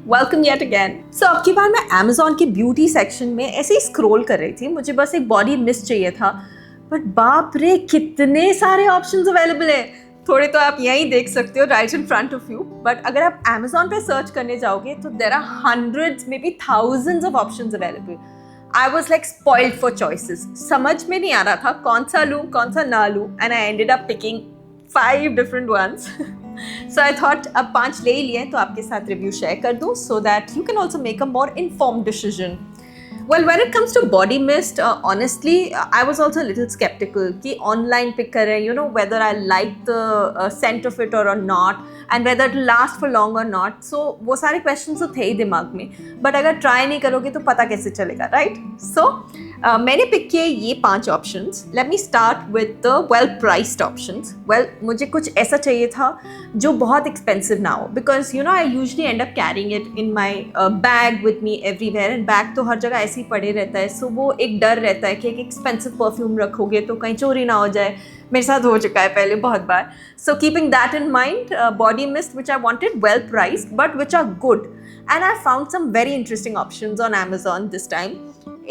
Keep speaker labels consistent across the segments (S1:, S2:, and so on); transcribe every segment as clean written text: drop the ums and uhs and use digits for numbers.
S1: Welcome yet again. सो अब की बार मैं Amazon के ब्यूटी सेक्शन में ऐसे ही स्क्रॉल कर रही थी, मुझे बस एक बॉडी मिस्ट चाहिए था, बट बाप रे कितने सारे ऑप्शंस अवेलेबल है। थोड़े तो आप यहीं देख सकते हो right in front of you, but अगर आप Amazon पे सर्च करने जाओगे तो there are hundreds maybe thousands of options available. I was like spoiled for choices, समझ में नहीं आ रहा था कौन सा लूँ कौन सा ना लूँ, and I ended up picking 5 different ones. So I thought अब 5 ले ही लिए तो आपके साथ रिव्यू शेयर कर दूँ so that you can also make a more informed decision. Well, when it comes to body mist, honestly, I was also a little skeptical कि online pick करें, you know, whether I like the scent of it or not, and whether it will last for long or not. So वो सारे questions तो थे ही दिमाग में, but अगर try नहीं करोगे तो पता कैसे चलेगा, right? So मैंने पिक किए ये 5 options. Let me start with the well priced options. Well मुझे कुछ ऐसा चाहिए था जो बहुत एक्सपेंसिव ना हो, because you know I usually and up carrying it in my bag with me everywhere, and bag तो हर जगह ऐसे ही पड़े रहता है। सो वो एक डर रहता है कि एक एक्सपेंसिव परफ्यूम रखोगे तो कहीं चोरी ना हो जाए। मेरे साथ हो चुका है पहले बहुत बार। So keeping that in mind, body mist which I wanted well priced but which are good, and I found some very interesting options on Amazon this time.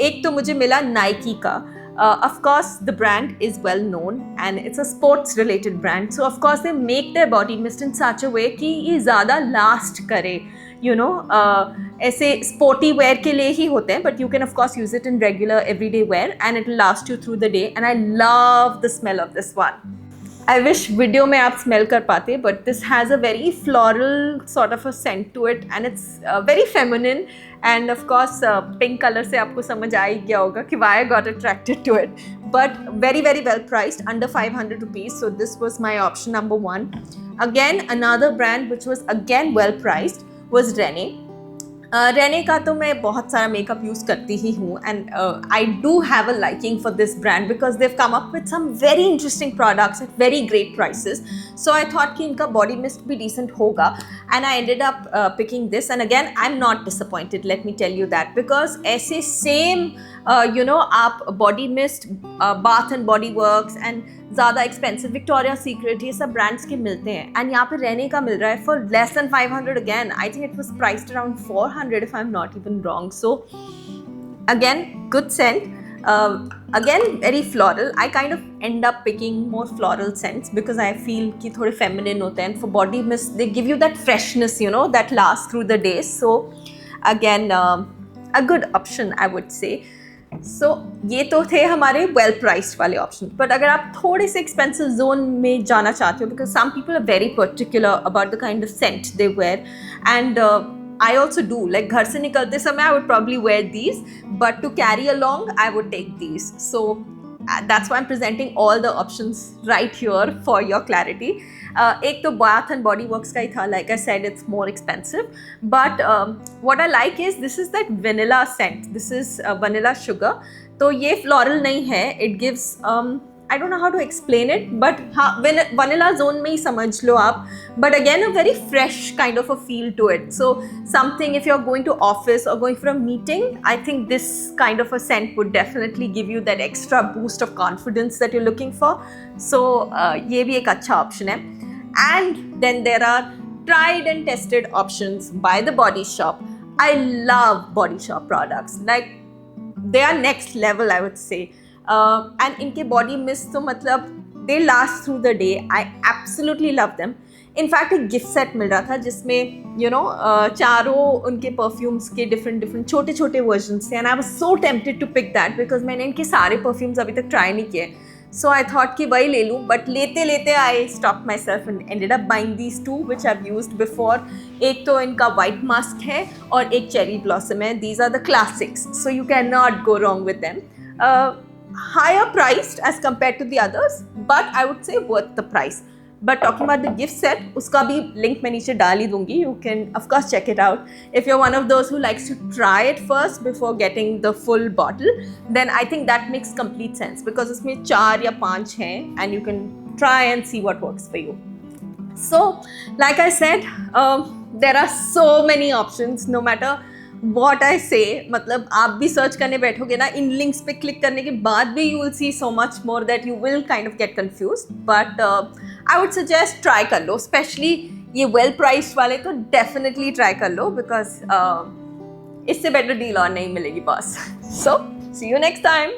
S1: एक तो मुझे मिला नाइकी का। Of course the brand is well known and it's a sports related brand, so of course they make their body mist in such a way कि ये ज़्यादा last करे। You no ऐसे स्पोर्टी वेयर के लिए ही होते हैं, but you can of course use it in regular everyday wear and it will last you through the day, and I love the smell of this one. I wish video में आप smell कर पाते, but this has a very floral sort of a scent to it, and it's very feminine, and of course pink colour से आपको समझ आ ही गया होगा कि why I got attracted to it, but very very well priced, under 500 rupees, so this was my option number 1. Again, another brand which was again well priced was Rene. Rene का तो मैं बहुत सारा मेकअप यूज़ करती ही हूँ, and I do have a liking for this brand because they come up with some very interesting products at very great prices. So I thought कि इनका बॉडी मिस्ट भी डिसेंट होगा, and I ended up picking this, and again I am not disappointed, let me tell you that, because ऐसे same you know आप body mist, bath and body works and ज़्यादा expensive Victoria secret ये सब brands के मिलते हैं, and यहाँ पे रहने का मिल रहा है for less than 500 again. I think it was priced around 400 if I'm not even wrong. So again, good scent, again very floral. I kind of end up picking more floral scents because I feel कि थोड़े feminine होते हैं, and for body mist they give you that freshness, you know, that lasts through the day. So again a good option I would say. सो ये तो थे हमारे well priced वाले option, but अगर आप थोड़े से एक्सपेंसिव जोन में जाना चाहते हो, because some people are very particular about the kind of scent they wear, and I also do, like घर से निकलते समय I would probably wear these, but to carry along I would take these. So that's why I'm presenting all the options right here for your clarity. एक तो Bath and Body Works का ही था, like I said it's more expensive, but what I like is this is that vanilla scent. This is vanilla sugar. तो ये floral नहीं है, it gives I don't know how to explain it, but हाँ vanilla zone में ही समझ लो आप, but again a very fresh kind of a feel to it. So something if you're going to office or going for a meeting, I think this kind of a scent would definitely give you that extra boost of confidence that you're looking for. So ये भी एक अच्छा option है. And then there are tried and tested options by the Body Shop. I love Body Shop products, like they are next level I would say. And इनके body mist तो मतलब they last through the day, I absolutely love them. In fact एक gift set मिल रहा था जिसमें you know चारों उनके परफ्यूम्स के डिफरेंट छोटे छोटे वर्जन्स थे, and I was so tempted to pick that because मैंने इनके सारे परफ्यूम्स अभी तक ट्राई नहीं किए। सो आई थॉट कि वही ले लूँ, बट लेते लेते I stop myself and ended up buying these 2 which I used before. एक तो इनका वाइट मास्क है और एक चेरी ब्लॉसम है। These are the classics, so you can not go wrong with them. Higher priced as compared to the others, but I would say worth the price. But talking about the gift set, उसका भी link मैं नीचे डाल ही दूंगी. You can of course check it out. If you're one of those who likes to try it first before getting the full bottle, then I think that makes complete sense because इसमें 4 या 5 हैं, and you can try and see what works for you. So, like I said, there are so many options. No matter what I say, मतलब आप भी search करने बैठोगे ना, इन links पे क्लिक करने के बाद भी you will see so much more that you will kind of get confused, but I would suggest try कर लो, especially ये वेल प्राइस्ड वाले तो डेफिनेटली ट्राई कर लो, बिकॉज इससे बेटर डील और नहीं मिलेगी boss. So see you next time.